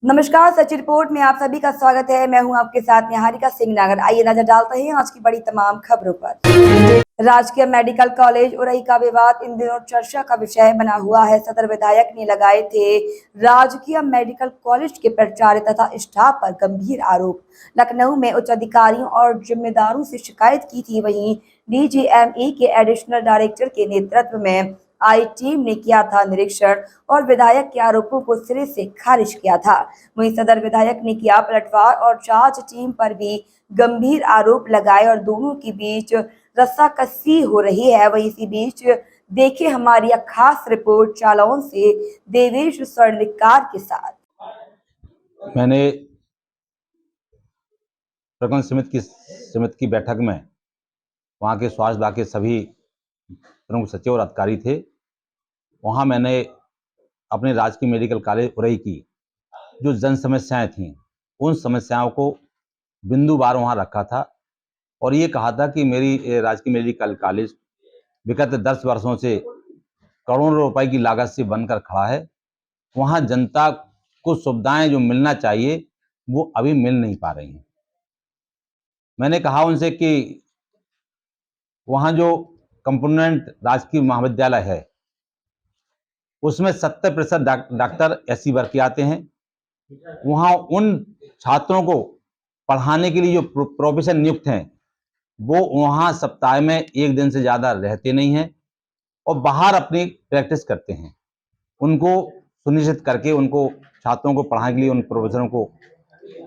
नमस्कार, such report में आप सभी का स्वागत है। मैं हूं आपके साथ निहारिका सिंह नागर। आइए नजर डालते हैं आज की बड़ी तमाम खबरों पर। राजकीय मेडिकल कॉलेज उरई का विवाद इन दिनों चर्चा का विषय बना हुआ है। सदर विधायक ने लगाए थे राजकीय मेडिकल कॉलेज के प्राचार्य तथा स्टाफ पर गंभीर आरोप। लखनऊ में उच्च अधिकारियों और जिम्मेदारों से शिकायत की थी। वहीं डीजीएमई के एडिशनल डायरेक्टर के नेतृत्व में आई टीम ने किया था निरीक्षण और विधायक के आरोपों को सिरे से खारिज किया था। वहीं सदर विधायक ने किया पलटवार और जांच टीम पर भी गंभीर आरोप लगाए और दोनों के बीच रस्साकसी हो रही है। वहीं इसी बीच देखे हमारी खास रिपोर्ट जालौन से देवेश स्वर्णिकार के साथ। मैंने प्रबंध समिति की बैठक में वहाँ के स्वास्थ्य विभाग के सभी प्रमुख सचिव और अधिकारी थे। वहाँ मैंने अपने राजकीय मेडिकल कॉलेज उरई की जो जन समस्याएं थीं उन समस्याओं को बिंदुवार वहाँ रखा था और ये कहा था कि मेरी राजकीय मेडिकल कॉलेज विगत 10 वर्षों से करोड़ों रुपए की लागत से बनकर खड़ा है। वहाँ जनता को सुविधाएं जो मिलना चाहिए वो अभी मिल नहीं पा रही हैं। मैंने कहा उनसे कि वहाँ जो कंपोनेंट राजकीय महाविद्यालय है उसमें 70% डॉक्टर एससी वर्ग के आते हैं। वहाँ उन छात्रों को पढ़ाने के लिए जो प्रोफेसर नियुक्त हैं वो वहाँ सप्ताह में 1 दिन से ज़्यादा रहते नहीं हैं और बाहर अपनी प्रैक्टिस करते हैं। उनको सुनिश्चित करके उनको छात्रों को पढ़ाने के लिए उन प्रोफेसरों को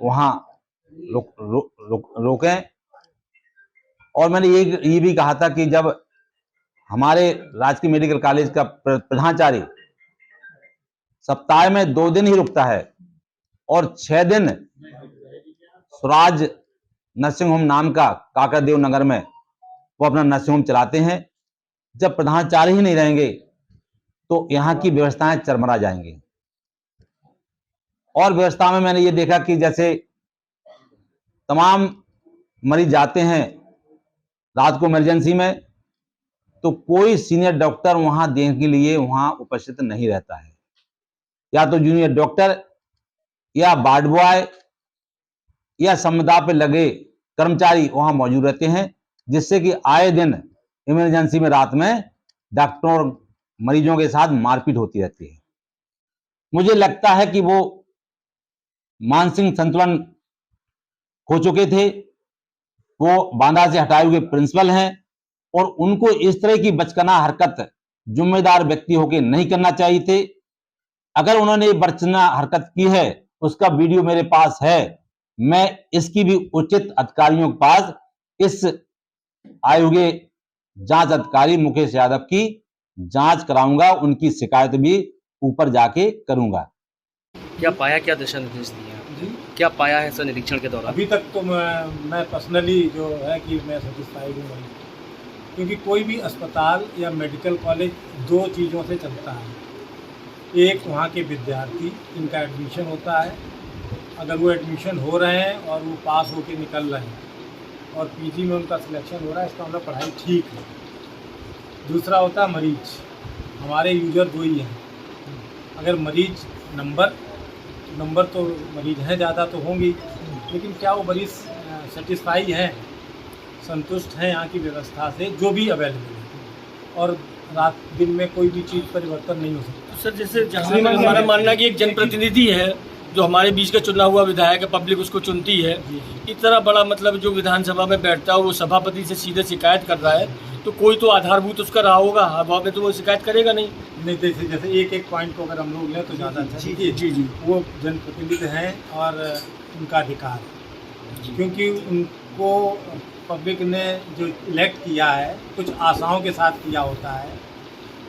वहाँ रोकें। और मैंने ये भी कहा था कि जब हमारे राजकीय मेडिकल कॉलेज का प्रधानाचार्य सप्ताह में 2 दिन ही रुकता है और 6 दिन स्वराज नर्सिंग होम नाम का काकरदेव नगर में वो अपना नर्सिंग होम चलाते हैं, जब प्रधानाचार्य ही नहीं रहेंगे तो यहाँ की व्यवस्थाएं चरमरा जाएंगी। और व्यवस्था में मैंने ये देखा कि जैसे तमाम मरीज जाते हैं रात को इमरजेंसी में तो कोई सीनियर डॉक्टर वहां देखने के लिए वहां उपस्थित नहीं रहता है। या तो जूनियर डॉक्टर या वार्ड बॉय या संविदा पे लगे कर्मचारी वहां मौजूद रहते हैं, जिससे कि आए दिन इमरजेंसी में रात में डॉक्टरों और मरीजों के साथ मारपीट होती रहती है। मुझे लगता है कि वो मानसिक संतुलन खो चुके थे। वो बांदा से हटाए हुए प्रिंसिपल हैं और उनको इस तरह की बचकाना हरकत जिम्मेदार व्यक्ति होकर नहीं करना चाहिए थे। अगर उन्होंने बचकाना हरकत की है उसका वीडियो मेरे पास है। मैं इसकी भी उचित अधिकारियों के पास इस आए हुए जांच अधिकारी मुकेश यादव की जांच कराऊंगा, उनकी शिकायत भी ऊपर जाके करूंगा। क्या पाया, क्या दिशा निर्देश दिए जी? क्या पाया है सर निरीक्षण के दौरान? अभी तक तो मैं पर्सनली जो है कि मैं सेटिस्फाइड हूँ, क्योंकि कोई भी अस्पताल या मेडिकल कॉलेज 2 चीज़ों से चलता है। एक वहाँ के विद्यार्थी इनका एडमिशन होता है, अगर वो एडमिशन हो रहे हैं और वो पास होके निकल रहे हैं और पीजी में उनका सिलेक्शन हो रहा है, इसका मतलब पढ़ाई ठीक है। दूसरा होता है मरीज। हमारे यूजर 2 ही हैं। अगर मरीज नंबर तो मरीज हैं ज़्यादा तो होंगी, लेकिन क्या वो मरीज सेटिस्फाई हैं, संतुष्ट हैं यहाँ की व्यवस्था से जो भी अवेलेबल है, और रात दिन में कोई भी चीज़ परिवर्तन नहीं हो सकता। तो सर जैसे जहाँ हमारा मानना कि एक जनप्रतिनिधि है जो हमारे बीच का चुना हुआ विधायक है, पब्लिक उसको चुनती है, इतना बड़ा मतलब जो विधानसभा में बैठता है वो सभापति से सीधे शिकायत कर रहा है, तो कोई तो आधारभूत उसका रहा होगा, हवा में तो वो शिकायत करेगा नहीं। जैसे एक पॉइंट को अगर हम लोग लें तो ज़्यादा अच्छा। जी वो जनप्रतिनिधि हैं और उनका अधिकार है, क्योंकि उनको पब्लिक ने जो इलेक्ट किया है कुछ आशाओं के साथ किया होता है,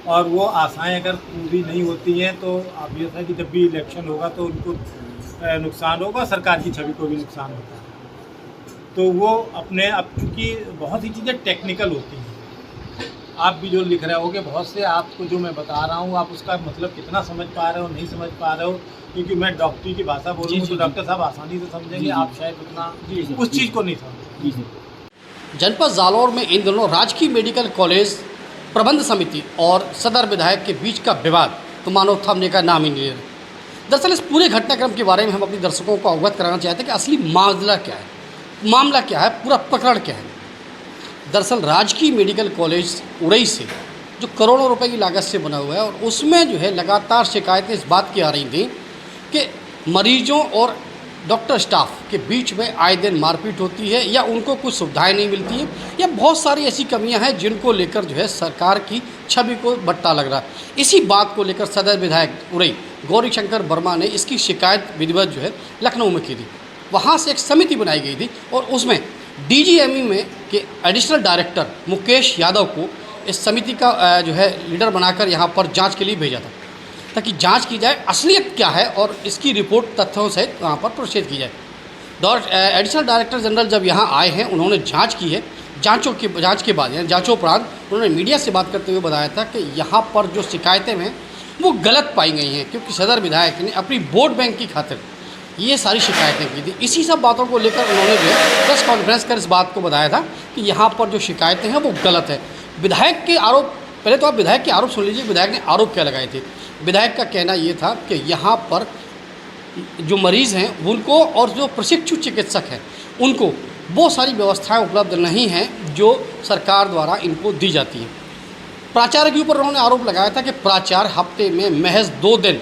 और वो आशाएं अगर पूरी नहीं होती हैं तो ऑब्वियस है कि जब भी इलेक्शन होगा तो उनको नुकसान होगा, सरकार की छवि को भी नुकसान होता है। तो वो अपने अब क्योंकि बहुत सी चीज़ें टेक्निकल होती हैं, आप भी जो लिख रहे होगे बहुत से, आपको जो मैं बता रहा हूँ आप उसका मतलब कितना समझ पा रहे हो नहीं समझ पा रहे हो, क्योंकि मैं डॉक्टरी की भाषा बोल रहा हूँ तो डॉक्टर साहब आसानी से समझेंगे, आप शायद उतना उस चीज़ को नहीं समझेंगे। जनपद जालौर में इन दिनों राजकीय मेडिकल कॉलेज प्रबंध समिति और सदर विधायक के बीच का विवाद तो मानो थमने का नाम ही नहीं ले रहा। दरअसल इस पूरे घटनाक्रम के बारे में हम अपने दर्शकों को अवगत कराना चाहते हैं कि असली मामला क्या है, पूरा प्रकरण क्या है। दरअसल राजकीय मेडिकल कॉलेज उड़ई से जो करोड़ों रुपए की लागत से बना हुआ है, और उसमें जो है लगातार शिकायतें इस बात की आ रही थी कि मरीजों और डॉक्टर स्टाफ के बीच में आए दिन मारपीट होती है, या उनको कुछ सुविधाएं नहीं मिलती हैं, या बहुत सारी ऐसी कमियां हैं जिनको लेकर जो है सरकार की छवि को बट्टा लग रहा है। इसी बात को लेकर सदर विधायक उड़ई गौरी शंकर वर्मा ने इसकी शिकायत विधिवत जो है लखनऊ में की थी। वहाँ से एक समिति बनाई गई थी, और उसमें DGME में के एडिशनल डायरेक्टर मुकेश यादव को इस समिति का जो है लीडर बनाकर यहाँ पर जांच के लिए भेजा था, ताकि जांच की जाए असलियत क्या है और इसकी रिपोर्ट तथ्यों सहित वहाँ पर प्रोसीड की जाए। एडिशनल डायरेक्टर जनरल जब यहाँ आए हैं, उन्होंने जांच की है। जांच के बाद यानी जांचोपरांत उन्होंने मीडिया से बात करते हुए बताया था कि यहाँ पर जो शिकायतें हैं वो गलत पाई गई हैं, क्योंकि सदर विधायक ने अपनी वोट बैंक की खातिर ये सारी शिकायतें की थी। इसी सब बातों को लेकर उन्होंने जो है प्रेस कॉन्फ्रेंस कर इस बात को बताया था कि यहाँ पर जो शिकायतें हैं वो गलत है। विधायक के आरोप, पहले तो आप विधायक के आरोप सुन लीजिए, विधायक ने आरोप क्या लगाए थे। विधायक का कहना ये था कि यहाँ पर जो मरीज़ हैं उनको और जो प्रशिक्षु चिकित्सक हैं उनको वो सारी व्यवस्थाएं उपलब्ध नहीं हैं जो सरकार द्वारा इनको दी जाती हैं। प्राचार्य के ऊपर उन्होंने आरोप लगाया था कि प्राचार्य हफ्ते में महज 2 दिन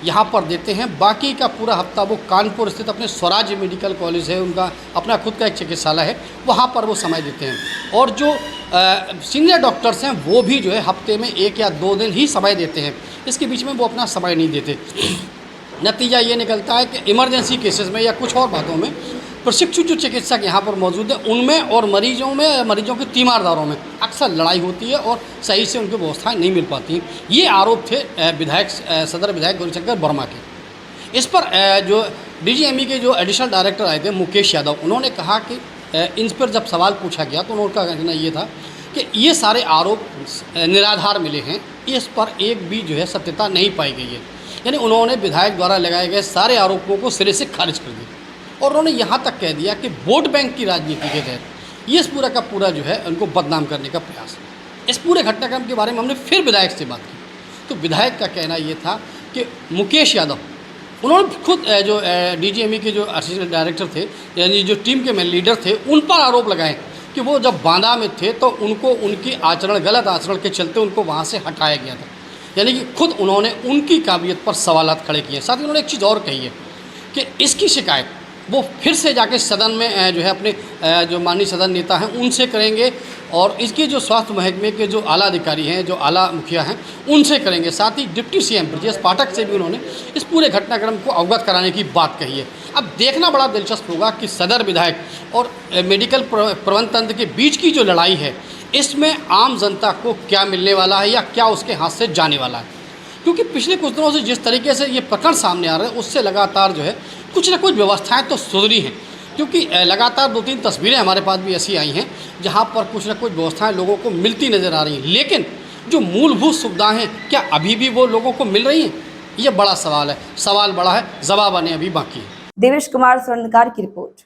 यहाँ पर देते हैं, बाकी का पूरा हफ्ता वो कानपुर स्थित अपने स्वराज्य मेडिकल कॉलेज है, उनका अपना खुद का एक चिकित्सालय है, वहाँ पर वो समय देते हैं। और जो सीनियर डॉक्टर्स हैं वो भी जो है हफ्ते में 1 या 2 दिन ही समय देते हैं, इसके बीच में वो अपना समय नहीं देते। नतीजा ये निकलता है कि इमरजेंसी केसेस में या कुछ और बातों में प्रशिक्षु जो चिकित्सक यहाँ पर मौजूद हैं उनमें और मरीजों के तीमारदारों में अक्सर लड़ाई होती है और सही से उनकी व्यवस्थाएं नहीं मिल पाती। ये आरोप थे सदर विधायक गौरी शंकर वर्मा के। इस पर जो DGME के जो एडिशनल डायरेक्टर आए थे मुकेश यादव, उन्होंने कहा कि इन पर जब सवाल पूछा गया तो उनका कहना ये था कि ये सारे आरोप निराधार मिले हैं, इस पर एक भी जो है सत्यता नहीं पाई गई है। यानी उन्होंने विधायक द्वारा लगाए गए सारे आरोपों को सिरे से खारिज कर दिया, और उन्होंने यहाँ तक कह दिया कि वोट बैंक की राजनीति के तहत ये इस पूरा का पूरा जो है उनको बदनाम करने का प्रयास है। इस पूरे घटनाक्रम के बारे में हमने फिर विधायक से बात की, तो विधायक का कहना ये था कि मुकेश यादव, उन्होंने खुद जो DGME के जो असिस्टेंट डायरेक्टर थे यानी जो टीम के मेन लीडर थे, उन पर आरोप लगाए कि वो जब बांदा में थे तो उनको उनकी गलत आचरण के चलते उनको वहाँ से हटाया गया था। यानी कि खुद उन्होंने उनकी काबिलियत पर सवालात खड़े किए। साथ ही उन्होंने एक चीज़ और कही है कि इसकी शिकायत वो फिर से जाके सदन में जो है अपने जो माननीय सदन नेता हैं उनसे करेंगे, और इसके जो स्वास्थ्य महकमे के जो आला अधिकारी हैं, जो आला मुखिया हैं, उनसे करेंगे। साथ ही डिप्टी CM ब्रजेश पाठक से भी उन्होंने इस पूरे घटनाक्रम को अवगत कराने की बात कही है। अब देखना बड़ा दिलचस्प होगा कि सदर विधायक और मेडिकल प्रबंध तंत्र के बीच की जो लड़ाई है, इसमें आम जनता को क्या मिलने वाला है या क्या उसके हाथ से जाने वाला है। क्योंकि पिछले कुछ दिनों से जिस तरीके से ये प्रकरण सामने आ रहे हैं, उससे लगातार जो है कुछ ना कुछ व्यवस्थाएं तो सुधरी हैं, क्योंकि लगातार 2-3 तस्वीरें हमारे पास भी ऐसी आई हैं जहां पर कुछ ना कुछ व्यवस्थाएं लोगों को मिलती नज़र आ रही हैं, लेकिन जो मूलभूत सुविधाएं हैं क्या अभी भी वो लोगों को मिल रही हैं? ये बड़ा सवाल है। सवाल बड़ा है, जवाब आने अभी बाकी है। देवेश कुमार स्वर्णकार की रिपोर्ट।